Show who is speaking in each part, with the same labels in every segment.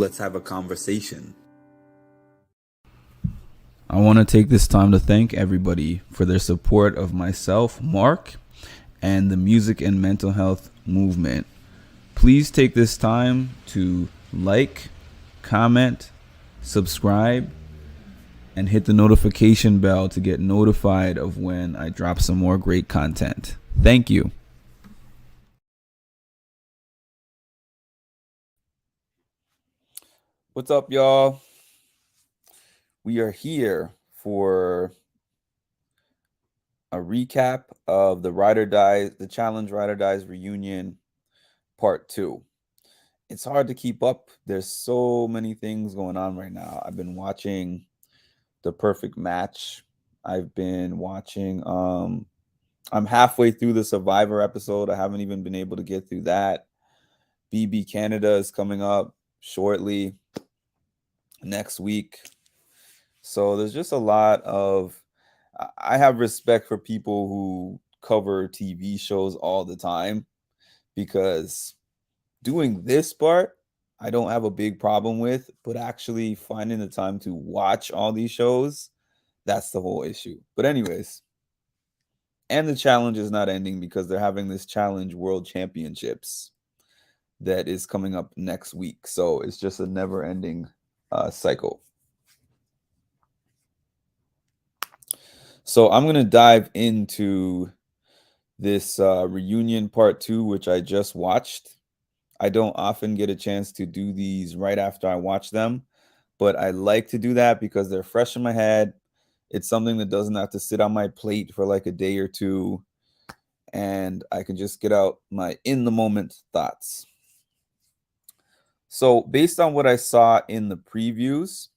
Speaker 1: Let's have a conversation.
Speaker 2: I want to take this time to thank everybody for their support of myself, Mark, and the music and mental health movement. Please take this time to like, comment, subscribe, and hit the notification bell to get notified of when I drop some more great content. Thank you.
Speaker 1: What's up, y'all? We are here for a recap of the Challenge Ride or Dies reunion part 2. It's hard to keep up. There's so many things going on right now. I've been watching The Perfect Match. I've been watching I'm halfway through the Survivor episode. I haven't even been able to get through that. BB Canada is coming up shortly next week. So there's just a lot of I have respect for people who cover TV shows all the time, because doing this part I don't have a big problem with, but actually finding the time to watch all these shows, that's the whole issue. But anyways, and the challenge is not ending because they're having this Challenge World Championships that is coming up next week. So it's just a never-ending cycle. So I'm going to dive into this reunion part 2, which I just watched. I don't often get a chance to do these right after I watch them, but I like to do that because they're fresh in my head. It's something that doesn't have to sit on my plate for like a day or two, and I can just get out my in the moment thoughts. So based on what I saw in the previews,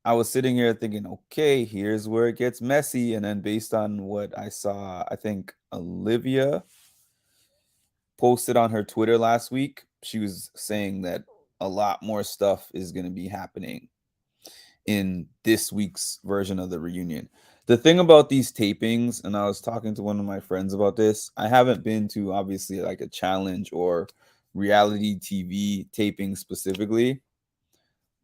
Speaker 1: I was sitting here thinking, okay, here's where it gets messy. And then based on what I saw, I think Olivia posted on her Twitter last week, she was saying that a lot more stuff is going to be happening in this week's version of the reunion. The thing about these tapings, and I was talking to one of my friends about this, I haven't been to obviously like a challenge or reality TV taping specifically,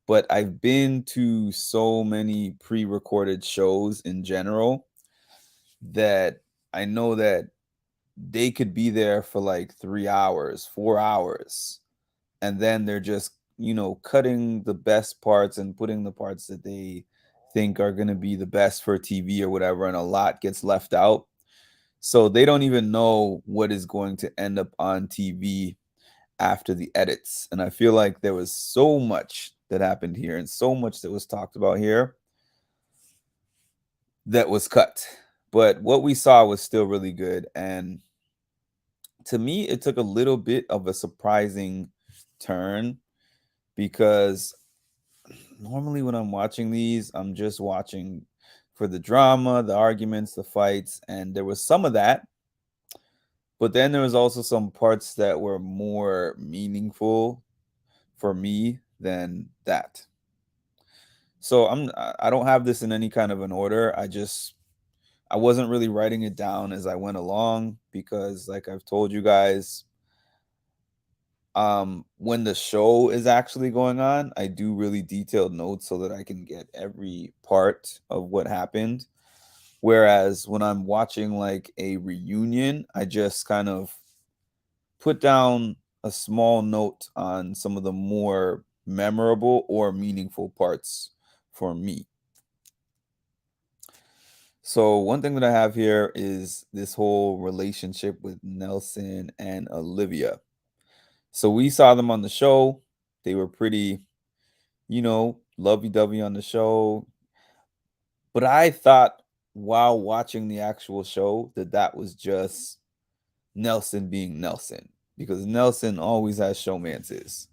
Speaker 1: but I've been to so many pre-recorded shows in general that I know that they could be there for like 3 hours, 4 hours, and then they're just, cutting the best parts and putting the parts that they think are going to be the best for TV or whatever, and a lot gets left out. So they don't even know what is going to end up on TV after the edits. And I feel like there was so much that happened here and so much that was talked about here that was cut. But what we saw was still really good. And to me, it took a little bit of a surprising turn, because normally when I'm watching these, I'm just watching for the drama, the arguments, the fights, and there was some of that. But then there was also some parts that were more meaningful for me than that. So I don't have this in any kind of an order. I wasn't really writing it down as I went along because, like I've told you guys, when the show is actually going on, I do really detailed notes so that I can get every part of what happened. Whereas when I'm watching like a reunion, I just kind of put down a small note on some of the more memorable or meaningful parts for me. So one thing that I have here is this whole relationship with Nelson and Olivia. So we saw them on the show. They were pretty, lovey-dovey on the show. But I thought while watching the actual show that was just Nelson being Nelson, because Nelson always has showmances.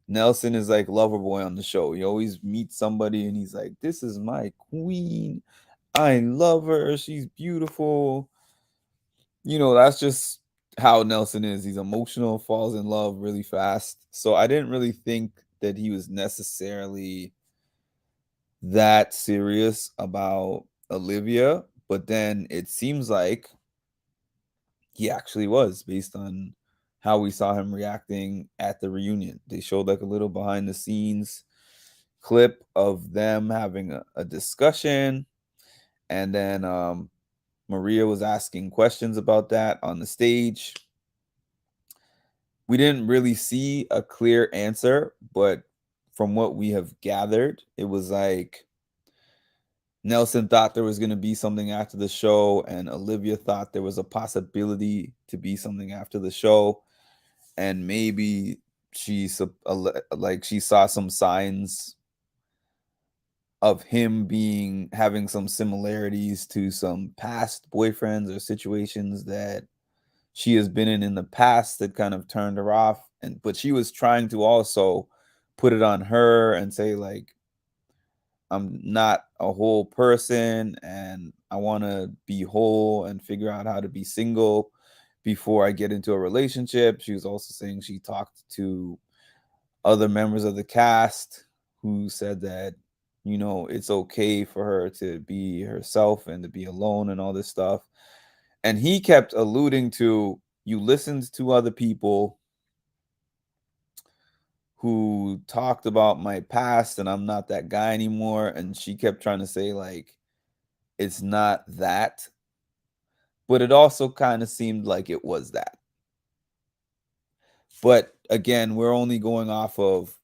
Speaker 1: Nelson is like lover boy on the show. He always meets somebody and he's like, "This is my queen. I love her. She's beautiful." That's just how Nelson is. He's emotional, falls in love really fast. So I didn't really think that he was necessarily that serious about Olivia, but then it seems like he actually was, based on how we saw him reacting at the reunion. They showed like a little behind the scenes clip of them having a discussion, and then Maria was asking questions about that on the stage. We didn't really see a clear answer, but from what we have gathered, it was like Nelson thought there was going to be something after the show, and Olivia thought there was a possibility to be something after the show, and maybe she saw some signs of him having some similarities to some past boyfriends or situations that she has been in the past that kind of turned her off, but she was trying to also put it on her and say like, I'm not a whole person and I want to be whole and figure out how to be single before I get into a relationship. She was also saying she talked to other members of the cast who said that, it's okay for her to be herself and to be alone and all this stuff. And he kept alluding to, you listened to other people who talked about my past and I'm not that guy anymore. And she kept trying to say, like, it's not that. But it also kind of seemed like it was that. But again, we're only going off of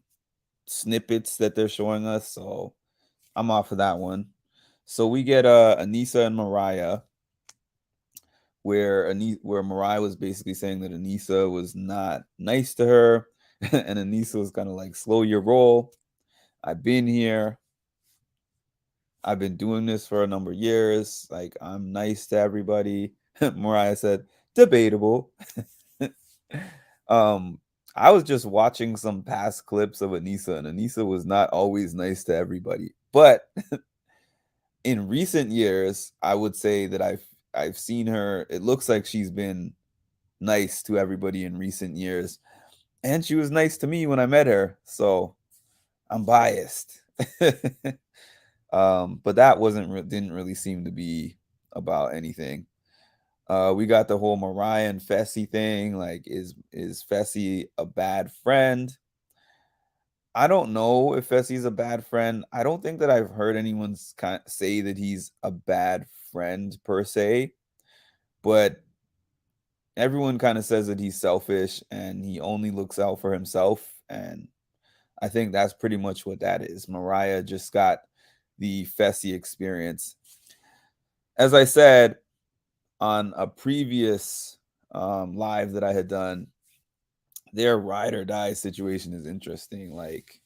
Speaker 1: snippets that they're showing us. So I'm off of that one. So we get Anissa and Mariah, where Mariah was basically saying that Anissa was not nice to her. And Anissa was kind of like, slow your roll. I've been here. I've been doing this for a number of years. Like, I'm nice to everybody. Mariah said, debatable. I was just watching some past clips of Anissa, and Anissa was not always nice to everybody. But in recent years, I would say that I've seen her. It looks like she's been nice to everybody in recent years, and she was nice to me when I met her. So I'm biased. But that didn't really seem to be about anything. We got the whole Mariah and Fessy thing. Like, is Fessy a bad friend? I don't know if Fessy's a bad friend. I don't think that I've heard anyone say that he's a bad friend per se, but everyone kind of says that he's selfish and he only looks out for himself. And I think that's pretty much what that is. Mariah just got the Fessy experience. As I said on a previous live that I had done, their ride or die situation is interesting. Like,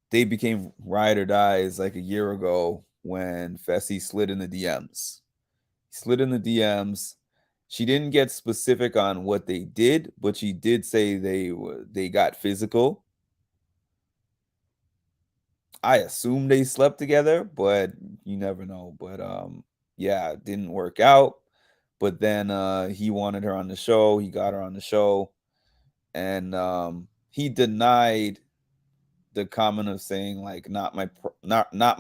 Speaker 1: they became ride or dies like a year ago when Fessy slid in the DMs. He slid in the DMs. She didn't get specific on what they did, but she did say they got physical. I assume they slept together, but you never know. But yeah, it didn't work out. But then he wanted her on the show. He got her on the show, and he denied the comment of saying like, not my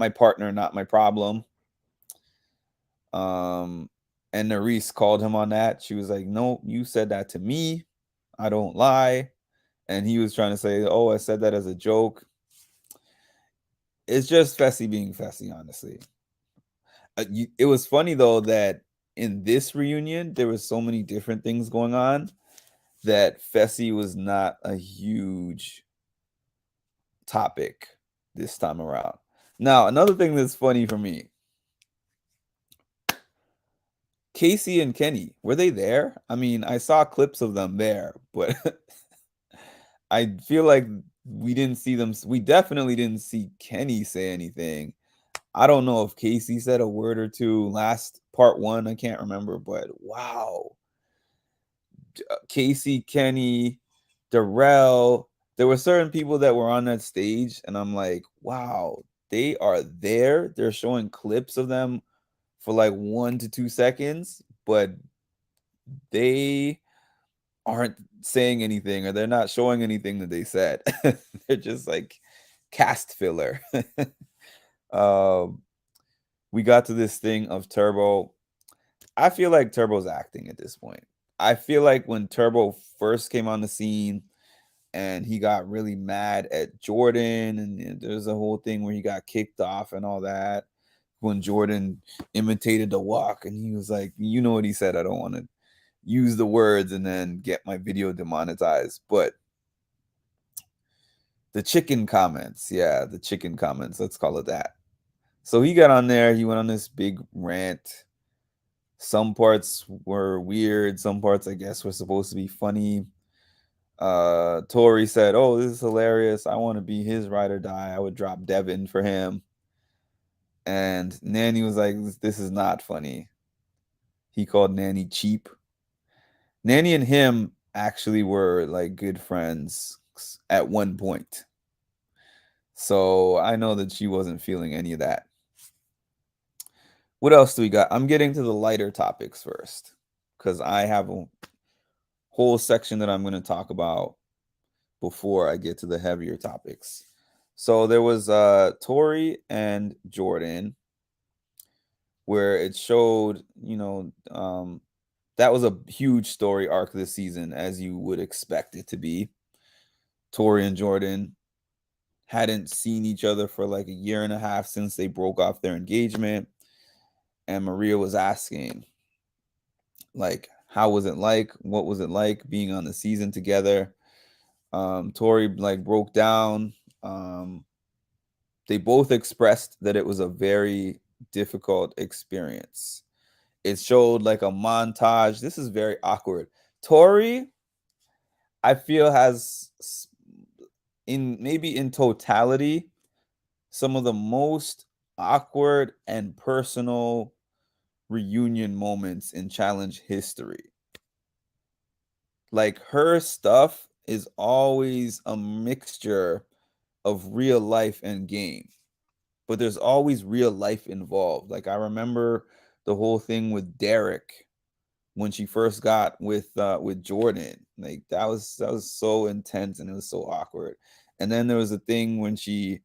Speaker 1: partner, not my problem. And Nerys called him on that. She was like, no, you said that to me. I don't lie. And he was trying to say, oh, I said that as a joke. It's just Fessy being Fessy, honestly. It was funny though that in this reunion there was so many different things going on that Fessy was not a huge topic this time around. Now, another thing that's funny for me, Casey and Kenny, were they there? I mean, I saw clips of them there, but I feel like we didn't see them. We definitely didn't see Kenny say anything. I don't know if Casey said a word or two last part one. I can't remember, but wow. Casey, Kenny, Darrell, there were certain people that were on that stage, and I'm like, wow, they are there. They're showing clips of them for like 1 to 2 seconds, but they aren't saying anything or they're not showing anything that they said. They're just like cast filler. um, we got to this thing of Turbo. I feel like Turbo's acting at this point. I feel like when Turbo first came on the scene and he got really mad at Jordan, and there's a whole thing where he got kicked off and all that when Jordan imitated the walk, and he was like, you know what he said, I don't want to use the words and then get my video demonetized, but the chicken comments, yeah, the chicken comments, let's call it that. So he got on there, he went on this big rant. Some parts were weird, some parts I guess were supposed to be funny. Tory said, oh, this is hilarious, I want to be his ride or die, I would drop Devin for him. And Nanny was like, this is not funny. He called Nanny cheap. Nanny and him actually were like good friends at one point. So I know that she wasn't feeling any of that. What else do we got? I'm getting to the lighter topics first because I have a whole section that I'm going to talk about before I get to the heavier topics. So there was Tory and Jordan, where it showed, that was a huge story arc this season, as you would expect it to be. Tory and Jordan hadn't seen each other for like a year and a half since they broke off their engagement. And Maria was asking, like, how was it like? What was it like being on the season together? Tory like broke down. They both expressed that it was a very difficult experience. It showed like a montage. This is very awkward. Tory, I feel, has in totality some of the most awkward and personal reunion moments in challenge history. Like, her stuff is always a mixture of real life and game, but there's always real life involved. Like, I remember the whole thing with Derek when she first got with Jordan. Like, that was so intense and it was so awkward. And then there was a thing when she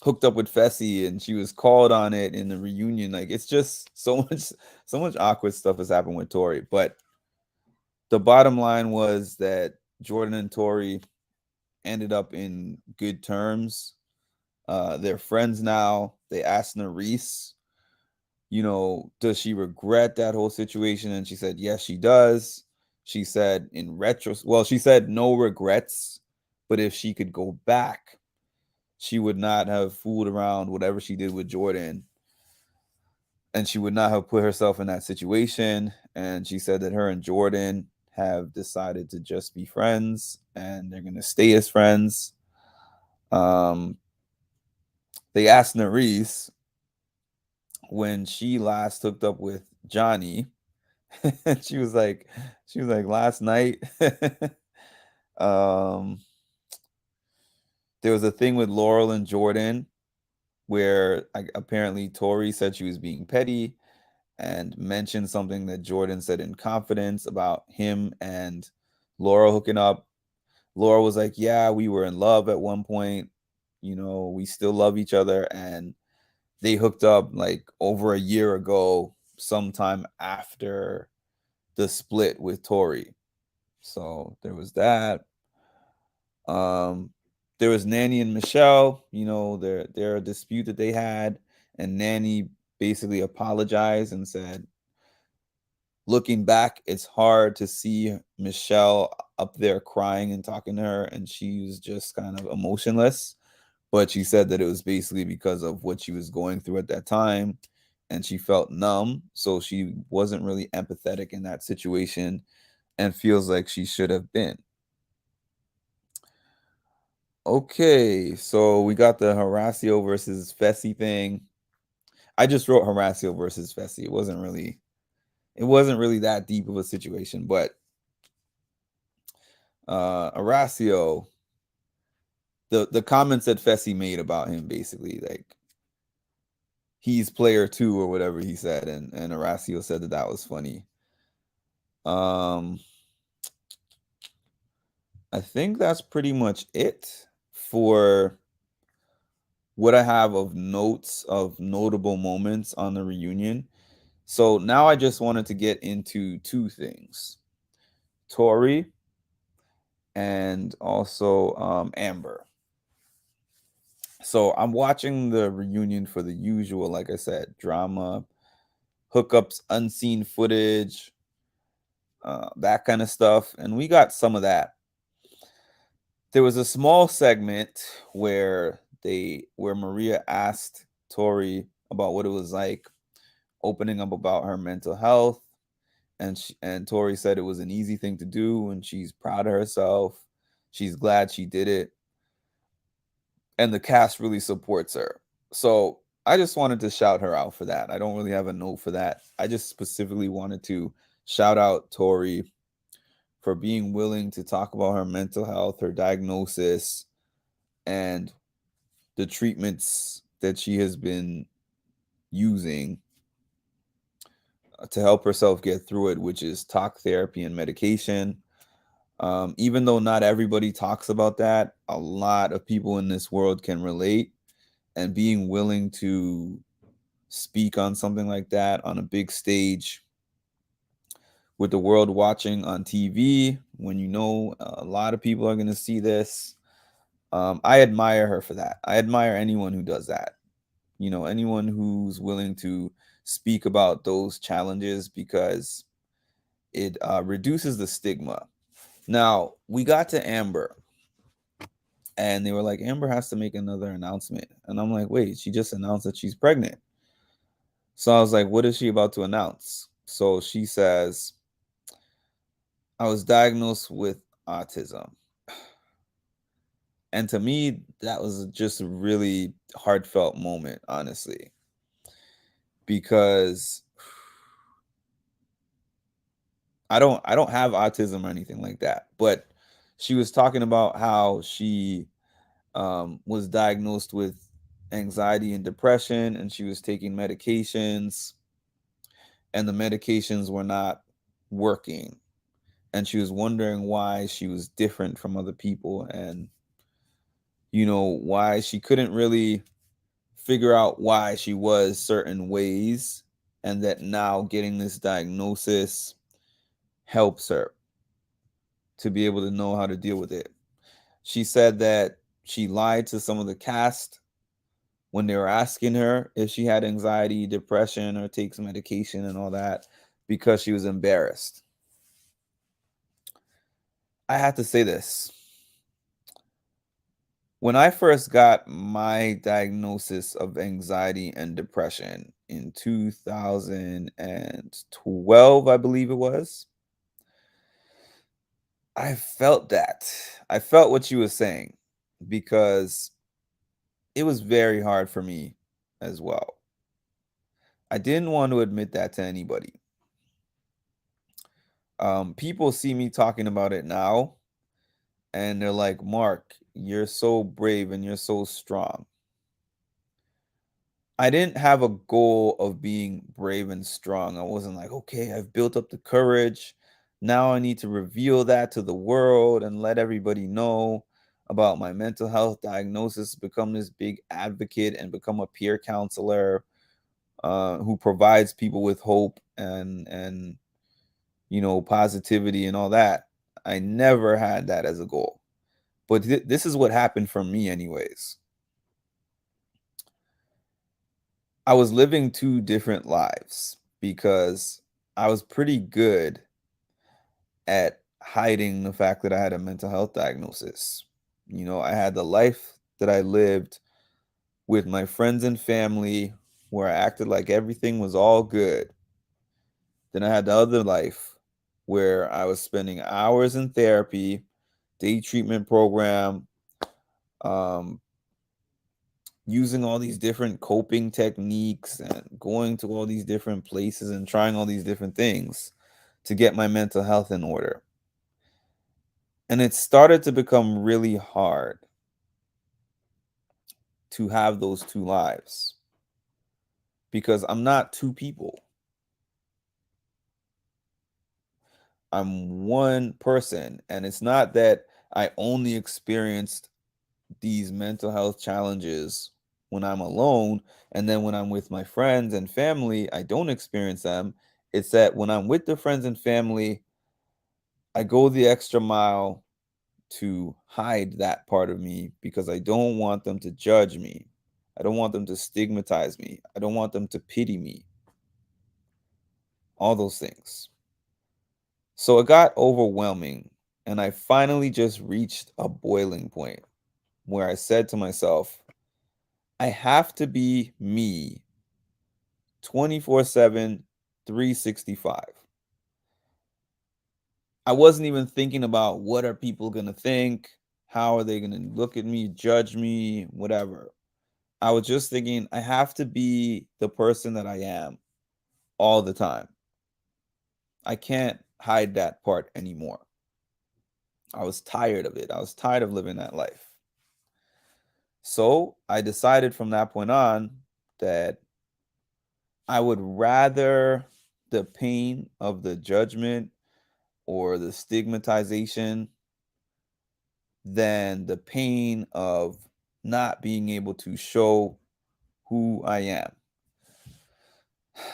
Speaker 1: hooked up with Fessy and she was called on it in the reunion. Like, it's just so much awkward stuff has happened with Tory. But the bottom line was that Jordan and Tory ended up in good terms. They're friends now. They asked Nurys, does she regret that whole situation? And she said, yes, she does. She said she said no regrets, but if she could go back, she would not have fooled around whatever she did with Jordan. And she would not have put herself in that situation. And she said that her and Jordan have decided to just be friends and they're going to stay as friends. They asked Nurys when she last hooked up with Johnny. And she was like, last night. There was a thing with Laurel and Jordan where apparently Tory said she was being petty and mentioned something that Jordan said in confidence about him and Laurel hooking up. Laurel was like, yeah, we were in love at one point. We still love each other. And they hooked up like over a year ago, sometime after the split with Tory. So there was that. There was Nanny and Michelle, their dispute that they had, and Nanny basically apologized and said, looking back, it's hard to see Michelle up there crying and talking to her, and she was just kind of emotionless. But she said that it was basically because of what she was going through at that time, and she felt numb, so she wasn't really empathetic in that situation and feels like she should have been. Okay, so we got the Horacio versus Fessy thing. I just wrote Horacio versus Fessy. It wasn't really that deep of a situation, but Horacio, the comments that Fessy made about him, basically like he's player 2 or whatever he said, and Horacio said that was funny. I think that's pretty much it for what I have of notes of notable moments on the reunion. So now I just wanted to get into two things: Tori and also Amber. So I'm watching the reunion for the usual, like I said, drama, hookups, unseen footage, that kind of stuff. And we got some of that. There was a small segment where Maria asked Tori about what it was like opening up about her mental health, and Tori said it was an easy thing to do and she's proud of herself. She's glad she did it, and the cast really supports her. So I just wanted to shout her out for that. I don't really have a note for that. I just specifically wanted to shout out Tori for being willing to talk about her mental health, her diagnosis, and the treatments that she has been using to help herself get through it, which is talk therapy and medication. Even though not everybody talks about that, a lot of people in this world can relate, and being willing to speak on something like that on a big stage with the world watching on TV, when you know a lot of people are going to see this. I admire her for that. I admire anyone who does that. You know, anyone who's willing to speak about those challenges, because it reduces the stigma. Now, we got to Amber, and they were like, Amber has to make another announcement. And I'm like, wait, she just announced that she's pregnant. So I was like, what is she about to announce? So she says, I was diagnosed with autism. And to me, that was just a really heartfelt moment, honestly, because I don't have autism or anything like that. But she was talking about how she was diagnosed with anxiety and depression, and she was taking medications, and the medications were not working. And she was wondering why she was different from other people, and, you know, why she couldn't really figure out why she was certain ways, and that now getting this diagnosis helps her to be able to know how to deal with it. She said that she lied to some of the cast when they were asking her if she had anxiety, depression, or takes medication and all that, because she was embarrassed. I have to say this. When I first got my diagnosis of anxiety and depression in 2012, I believe it was, I felt that. I felt what she was saying, because it was very hard for me as well. I didn't want to admit that to anybody. People see me talking about it now, and they're like, Mark, you're so brave and you're so strong. I didn't have a goal of being brave and strong. I wasn't like, okay, I've built up the courage. Now I need to reveal that to the world and let everybody know about my mental health diagnosis, become this big advocate and become a peer counselor who provides people with hope and positivity and all that. I never had that as a goal. But this is what happened for me anyways. I was living two different lives, because I was pretty good at hiding the fact that I had a mental health diagnosis. You know, I had the life that I lived with my friends and family, where I acted like everything was all good. Then I had the other life where I was spending hours in therapy, day treatment program, um, using all these different coping techniques and going to all these different places and trying all these different things to get my mental health in order. And it started to become really hard to have those two lives, because I'm not two people. I'm one person. And it's not that I only experienced these mental health challenges when I'm alone. And then when I'm with my friends and family, I don't experience them. It's that when I'm with the friends and family, I go the extra mile to hide that part of me because I don't want them to judge me. I don't want them to stigmatize me. I don't want them to pity me. All those things. So it got overwhelming, and I finally just reached a boiling point where I said to myself, I have to be me 24/7, 365. I wasn't even thinking about what are people going to think? How are they going to look at me, judge me, whatever. I was just thinking I have to be the person that I am all the time. I can't hide that part anymore. I was tired of it. I was tired of living that life. So I decided from that point on that I would rather the pain of the judgment or the stigmatization than the pain of not being able to show who I am.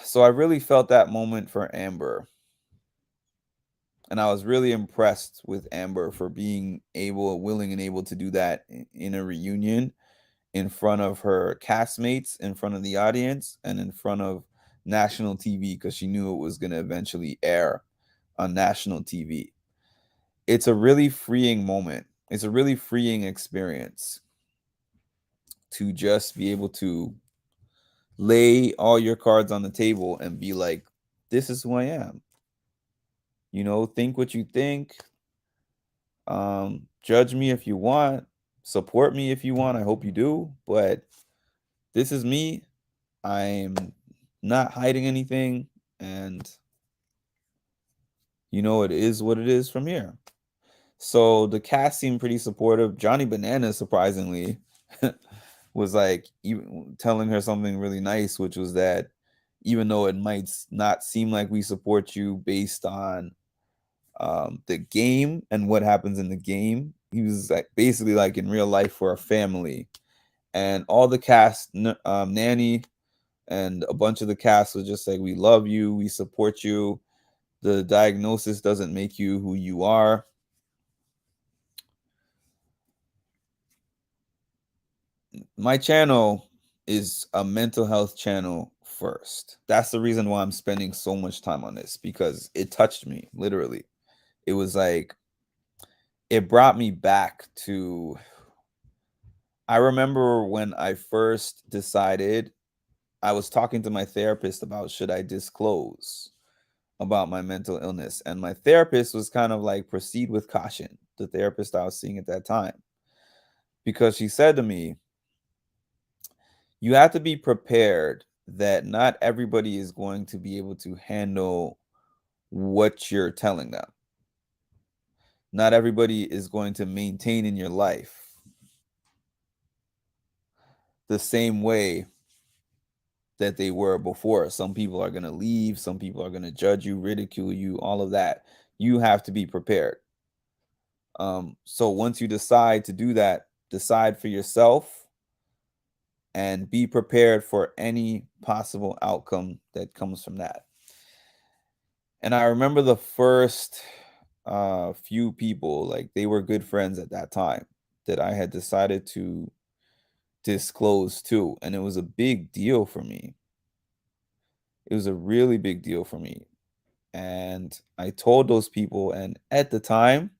Speaker 1: So I really felt that moment for Amber. And I was really impressed with Amber for being able, willing, and able to do that in a reunion in front of her castmates, in front of the audience, and in front of national TV because she knew it was going to eventually air on national TV. It's a really freeing moment. It's a really freeing experience to just be able to lay all your cards on the table and be like, this is who I am. You know, think what you think. Judge me if you want. Support me if you want. I hope you do. But this is me. I'm not hiding anything. And, you know, it is what it is from here. So the cast seemed pretty supportive. Johnny Bananas, surprisingly, was like even telling her something really nice, which was that even though it might not seem like we support you based on the game and what happens in the game, he was like basically like in real life for a family, and all the cast, Nanny and a bunch of the cast was just like, we love you, we support you. The diagnosis doesn't make you who you are. My channel is a mental health channel first. That's the reason why I'm spending so much time on this, because it touched me literally. It was like it brought me back to, I remember when I first decided, I was talking to my therapist about should I disclose about my mental illness, and my therapist was kind of like proceed with caution, the therapist I was seeing at that time, because she said to me, you have to be prepared that not everybody is going to be able to handle what you're telling them. Not everybody is going to maintain in your life the same way that they were before. Some people are going to leave, some people are going to judge you, ridicule you, all of that. You have to be prepared. So once you decide to do that, decide for yourself and be prepared for any possible outcome that comes from that. And I remember the first few people, like they were good friends at that time, that I had decided to disclose to. And it was a big deal for me. It was a really big deal for me. And I told those people, and at the time,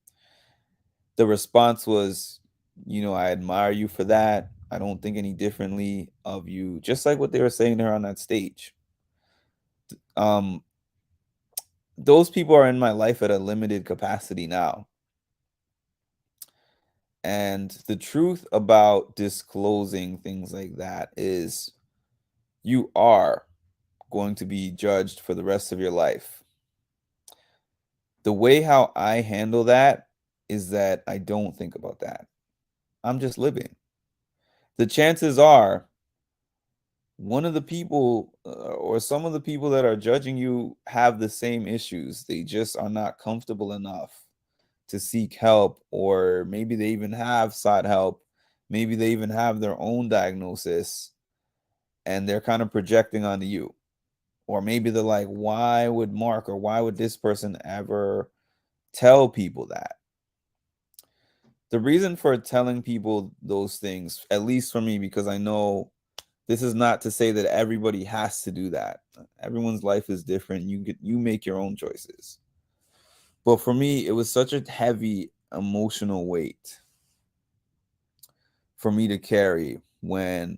Speaker 1: the response was, you know, I admire you for that. I don't think any differently of you, just like what they were saying there on that stage. Um, those people are in my life at a limited capacity now. And the truth about disclosing things like that is you are going to be judged for the rest of your life. The way how I handle that is that I don't think about that. I'm just living. The chances are one of the people or some of the people that are judging you have the same issues. They just are not comfortable enough to seek help, or maybe they even have sought help Maybe they even have their own diagnosis and they're kind of projecting onto you. Or maybe they're like, why would Mark or why would this person ever tell people that? The reason for telling people those things, at least for me, because I know this is not to say that everybody has to do that. Everyone's life is different. You make your own choices. But for me, it was such a heavy emotional weight for me to carry when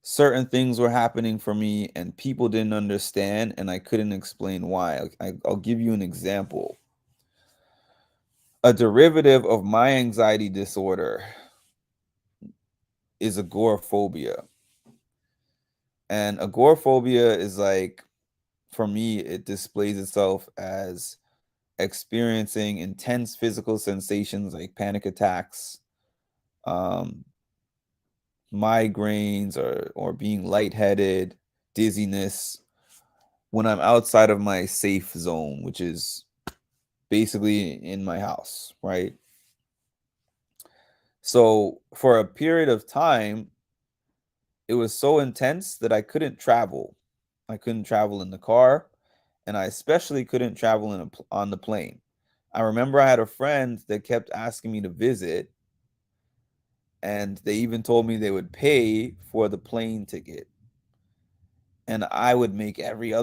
Speaker 1: certain things were happening for me and people didn't understand and I couldn't explain why. I'll give you an example. A derivative of my anxiety disorder is agoraphobia. And agoraphobia is like, for me, it displays itself as experiencing intense physical sensations like panic attacks, um, migraines, or being lightheaded, dizziness when I'm outside of my safe zone, which is basically in my house, right? So for a period of time, it was so intense that I couldn't travel. I couldn't travel in the car, and I especially couldn't travel on the plane. I remember I had a friend that kept asking me to visit, and they even told me they would pay for the plane ticket. And I would make every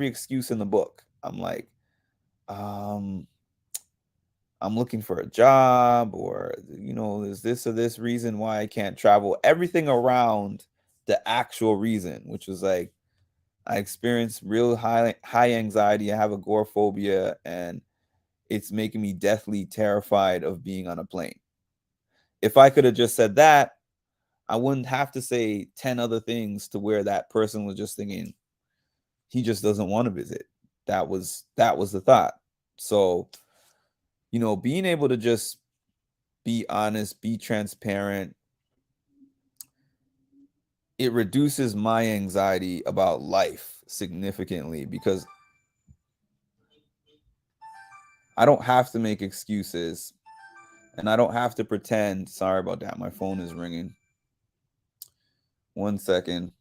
Speaker 1: excuse in the book. I'm like, um, I'm looking for a job, or there's this or this reason why I can't travel. Everything around the actual reason, which was like I experienced real high anxiety. I have agoraphobia, and it's making me deathly terrified of being on a plane. If I could have just said that, I wouldn't have to say 10 other things to where that person was just thinking he just doesn't want to visit. That was the thought. So, being able to just be honest, be transparent, it reduces my anxiety about life significantly because I don't have to make excuses and I don't have to pretend. Sorry about that. My phone is ringing. 1 second.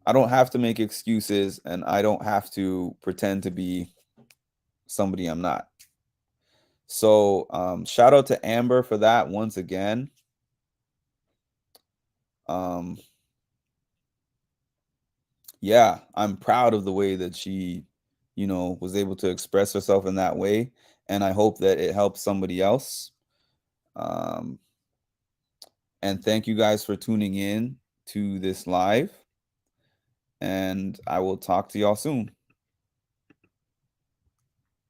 Speaker 1: I don't have to make excuses and I don't have to pretend to be somebody I'm not. So, shout out to Amber for that once again. Um, yeah, I'm proud of the way that she, was able to express herself in that way. And I hope that it helps somebody else. Um, and thank you guys for tuning in to this live. And I will talk to y'all soon.